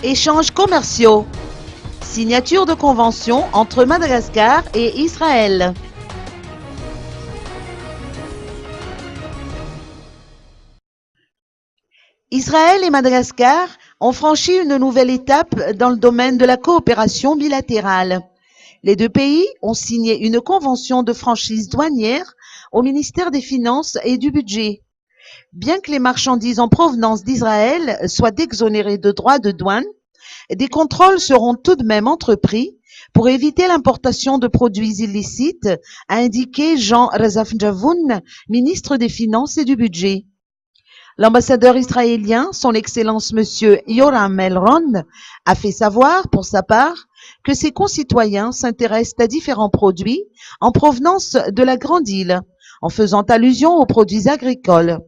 Échanges commerciaux. Signature de convention entre Madagascar et Israël. Israël et Madagascar ont franchi une nouvelle étape dans le domaine de la coopération bilatérale. Les deux pays ont signé une convention de franchise douanière au ministère des Finances et du Budget. Bien que les marchandises en provenance d'Israël soient exonérées de droits de douane, des contrôles seront tout de même entrepris pour éviter l'importation de produits illicites, a indiqué Jean Razafjavoun, ministre des Finances et du Budget. L'ambassadeur israélien, son Excellence Monsieur Yoram Elron, a fait savoir, pour sa part, que ses concitoyens s'intéressent à différents produits en provenance de la Grande Île, en faisant allusion aux produits agricoles.